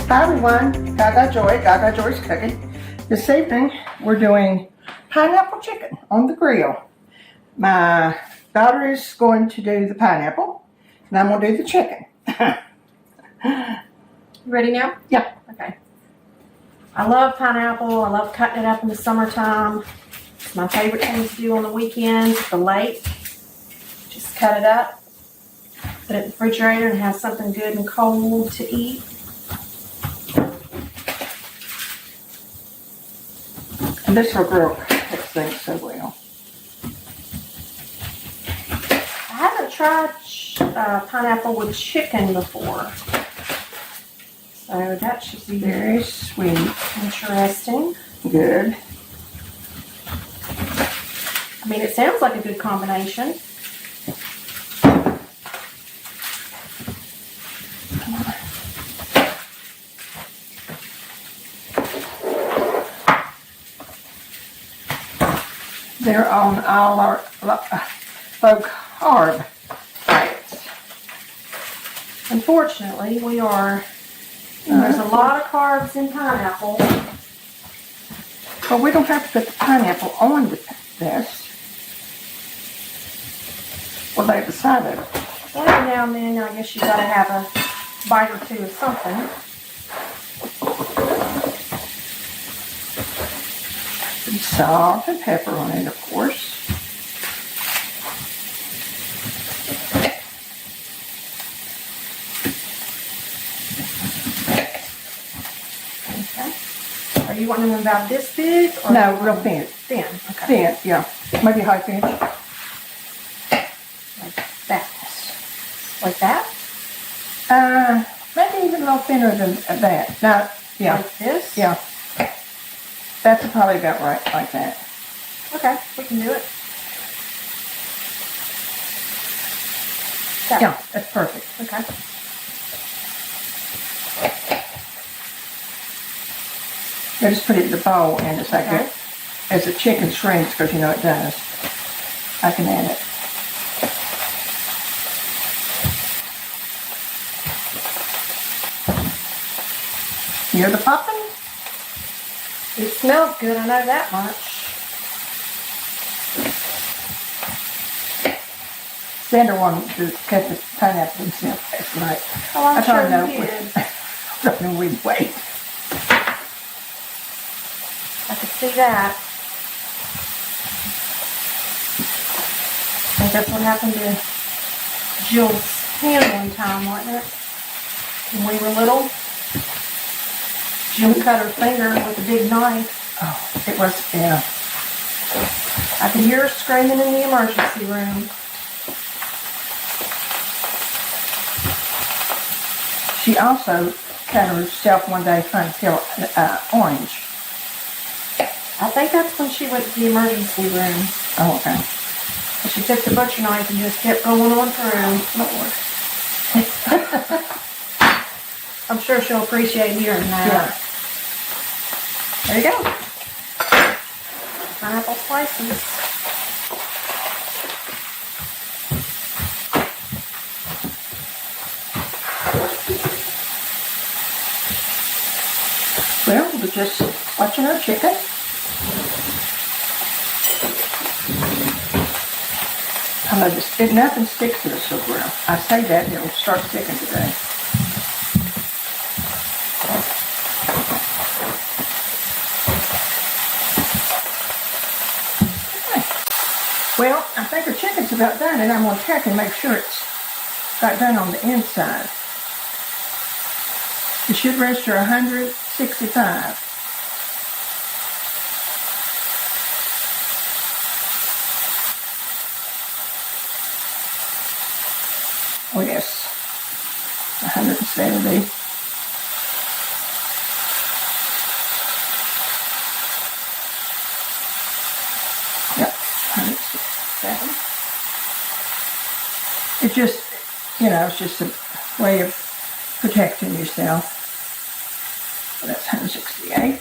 Hi everyone, Gagajoy, Gagajoy's cooking. This evening we're doing pineapple chicken on the grill. My daughter is going to do the pineapple and I'm going to do the chicken. Ready now? Yeah. Okay. I love pineapple. I love cutting it up in the summertime. It's my favorite thing to do on the weekends at the lake. Just cut it up, put it in the refrigerator and have something good and cold to eat. And this will grill things so well. I haven't tried pineapple with chicken before. So that should be Very sweet. interesting. Good. I mean, it sounds like a good combination. They're on all our low carb diets. Unfortunately, we are. There's a lot of carbs in pineapple. Well, we don't have to put the pineapple on this. Well, they decided. Well, every now and then, I guess you gotta have a bite or two of something. Some salt and pepper on it, of course. Okay. Are you wanting them about this big? Or No, real thin. Thin, okay. Thin, yeah. Maybe half inch. Like that. Like that? Maybe even a little thinner than that. No, yeah. Like this? Yeah. That's probably about right, like that. Okay, we can do it. Okay. Yeah, that's perfect. Okay. I just put it in the bowl and it's like Okay. as the chicken shrinks, because you know it does, I can add it. You hear the popping? It smells good, I know that much. Sandra wanted to cut the pineapple himself last night. Oh, I'm I sure told her you did. I told her we'd wait. I could see that. I think that's what happened to Jill's hand one time, wasn't it? When we were little. Jill cut her finger with a big knife. Oh, it was, yeah. I could hear her screaming in the emergency room. She also cut herself one day trying to peel orange. I think that's when she went to the emergency room. Oh, okay. She took the butcher knife and just kept going on through. Lord. I'm sure she'll appreciate hearing that. Yeah. There you go. Pineapple slices. Well, we're just watching our chicken. I know this, nothing sticks to the so well. I say that, it'll start sticking today. Well, I think our chicken's about done, and I'm going to check and make sure it's got done on the inside. It should register 165. Oh yes, 170. Yep, 167. It just, you know, it's just a way of protecting yourself. So that's 168.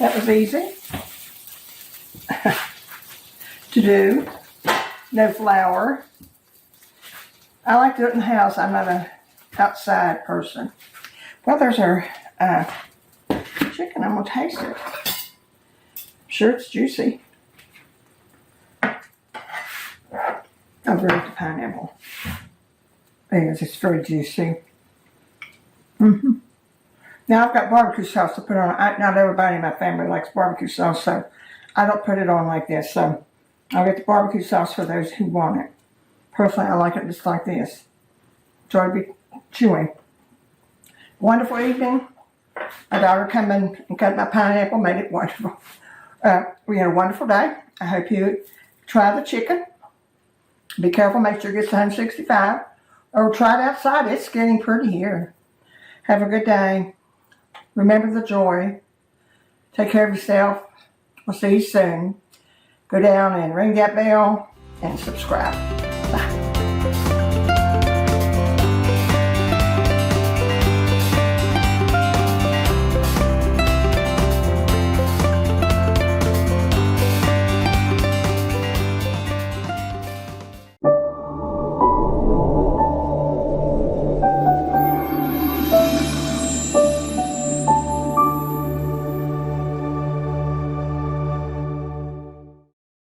That was easy to do. No flour. I like to do it in the house. I'm not an outside person. Well, there's our chicken. I'm going to taste it. I'm sure it's juicy. I'll grate the pineapple. Because it's very juicy. Now I've got barbecue sauce to put on. Not everybody in my family likes barbecue sauce, so I don't put it on like this. So I'll get the barbecue sauce for those who want it. Personally, I like it just like this. So it'll be chewy. Wonderful evening. My daughter came in and cut my pineapple, made it wonderful. We had a wonderful day. I hope you try the chicken. Be careful, make sure it gets 165. Or try it outside. It's getting pretty here. Have a good day. Remember the joy. Take care of yourself. We'll see you soon. Go down and ring that bell and subscribe. Bye.